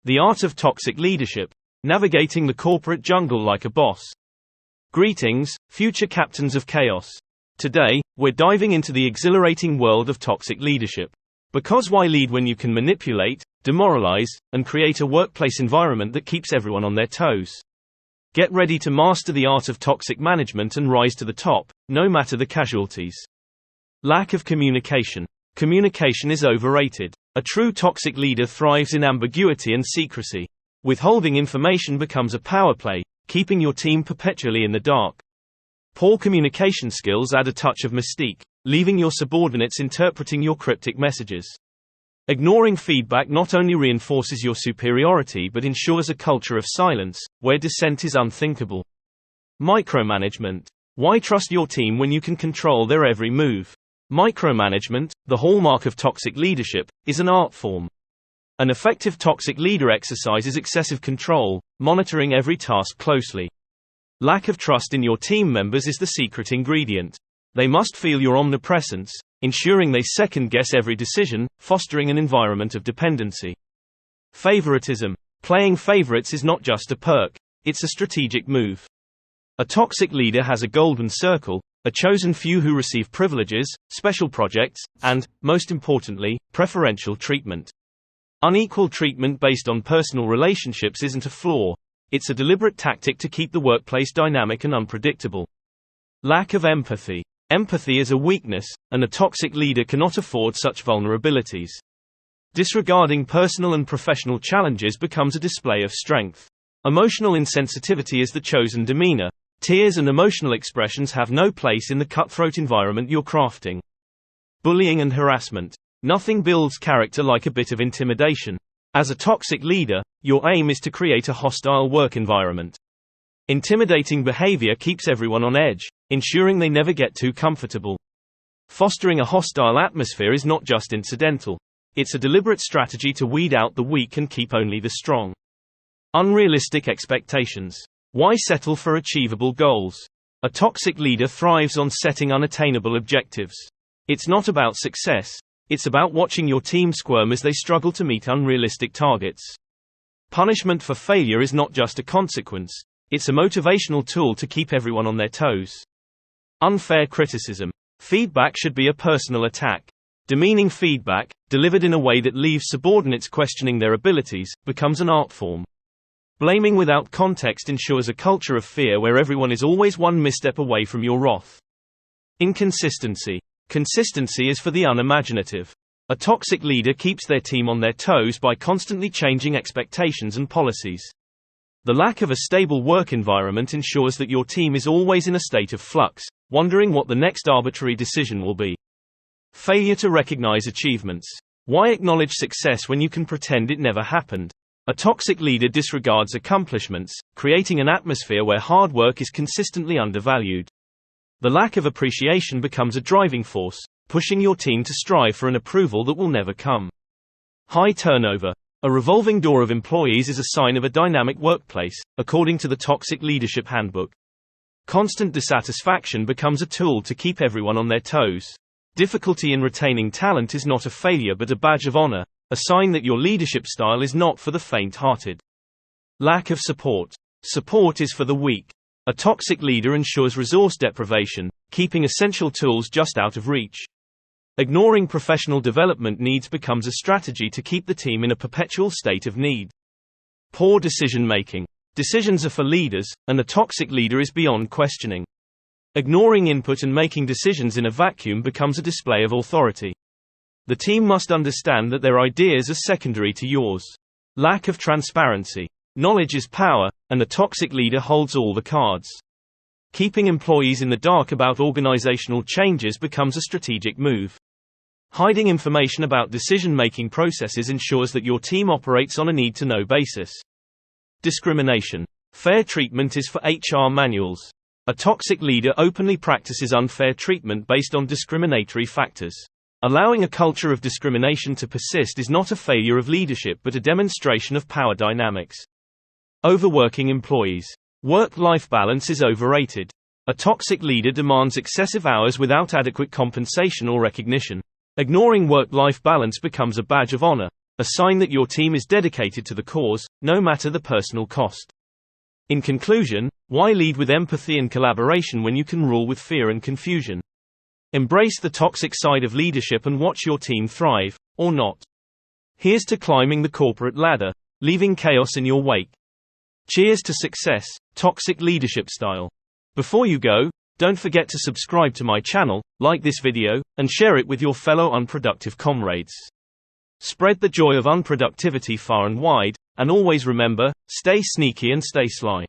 The Art of Toxic Leadership: Navigating the Corporate Jungle Like a Boss. Greetings, future captains of chaos. Today, we're diving into the exhilarating world of toxic leadership. Because why lead when you can manipulate, demoralize, and create a workplace environment that keeps everyone on their toes? Get ready to master the art of toxic management and rise to the top, no matter the casualties. Lack of communication. Communication is overrated. A true toxic leader thrives in ambiguity and secrecy. Withholding information becomes a power play, keeping your team perpetually in the dark. Poor communication skills add a touch of mystique, leaving your subordinates interpreting your cryptic messages. Ignoring feedback not only reinforces your superiority but ensures a culture of silence, where dissent is unthinkable. Micromanagement. Why trust your team when you can control their every move? Micromanagement, the hallmark of toxic leadership, is an art form. An effective toxic leader exercises excessive control, monitoring every task closely. Lack of trust in your team members is the secret ingredient. They must feel your omnipresence, ensuring they second-guess every decision, fostering an environment of dependency. Favoritism. Playing favorites is not just a perk, it's a strategic move. A toxic leader has a golden circle, a chosen few who receive privileges, special projects, and, most importantly, preferential treatment. Unequal treatment based on personal relationships isn't a flaw. It's a deliberate tactic to keep the workplace dynamic and unpredictable. Lack of empathy. Empathy is a weakness, and a toxic leader cannot afford such vulnerabilities. Disregarding personal and professional challenges becomes a display of strength. Emotional insensitivity is the chosen demeanor. Tears and emotional expressions have no place in the cutthroat environment you're crafting. Bullying and harassment. Nothing builds character like a bit of intimidation. As a toxic leader, your aim is to create a hostile work environment. Intimidating behavior keeps everyone on edge, ensuring they never get too comfortable. Fostering a hostile atmosphere is not just incidental. It's a deliberate strategy to weed out the weak and keep only the strong. Unrealistic expectations. Why settle for achievable goals? A toxic leader thrives on setting unattainable objectives. It's not about success. It's about watching your team squirm as they struggle to meet unrealistic targets. Punishment for failure is not just a consequence. It's a motivational tool to keep everyone on their toes. Unfair criticism. Feedback should be a personal attack. Demeaning feedback, delivered in a way that leaves subordinates questioning their abilities, becomes an art form. Blaming without context ensures a culture of fear where everyone is always one misstep away from your wrath. Inconsistency. Consistency is for the unimaginative. A toxic leader keeps their team on their toes by constantly changing expectations and policies. The lack of a stable work environment ensures that your team is always in a state of flux, wondering what the next arbitrary decision will be. Failure to recognize achievements. Why acknowledge success when you can pretend it never happened? A toxic leader disregards accomplishments, creating an atmosphere where hard work is consistently undervalued. The lack of appreciation becomes a driving force, pushing your team to strive for an approval that will never come. High turnover. A revolving door of employees is a sign of a dynamic workplace, according to the Toxic Leadership Handbook. Constant dissatisfaction becomes a tool to keep everyone on their toes. Difficulty in retaining talent is not a failure but a badge of honor, a sign that your leadership style is not for the faint-hearted. Lack of support. Support is for the weak. A toxic leader ensures resource deprivation, keeping essential tools just out of reach. Ignoring professional development needs becomes a strategy to keep the team in a perpetual state of need. Poor decision-making. Decisions are for leaders, and a toxic leader is beyond questioning. Ignoring input and making decisions in a vacuum becomes a display of authority. The team must understand that their ideas are secondary to yours. Lack of transparency. Knowledge is power, and a toxic leader holds all the cards. Keeping employees in the dark about organizational changes becomes a strategic move. Hiding information about decision-making processes ensures that your team operates on a need-to-know basis. Discrimination. Fair treatment is for HR manuals. A toxic leader openly practices unfair treatment based on discriminatory factors. Allowing a culture of discrimination to persist is not a failure of leadership but a demonstration of power dynamics. Overworking employees. Work-life balance is overrated. A toxic leader demands excessive hours without adequate compensation or recognition. Ignoring work-life balance becomes a badge of honor, a sign that your team is dedicated to the cause, no matter the personal cost. In conclusion, why lead with empathy and collaboration when you can rule with fear and confusion? Embrace the toxic side of leadership and watch your team thrive, or not. Here's to climbing the corporate ladder, leaving chaos in your wake. Cheers to success, toxic leadership style. Before you go, don't forget to subscribe to my channel, like this video, and share it with your fellow unproductive comrades. Spread the joy of unproductivity far and wide, and always remember, stay sneaky and stay sly.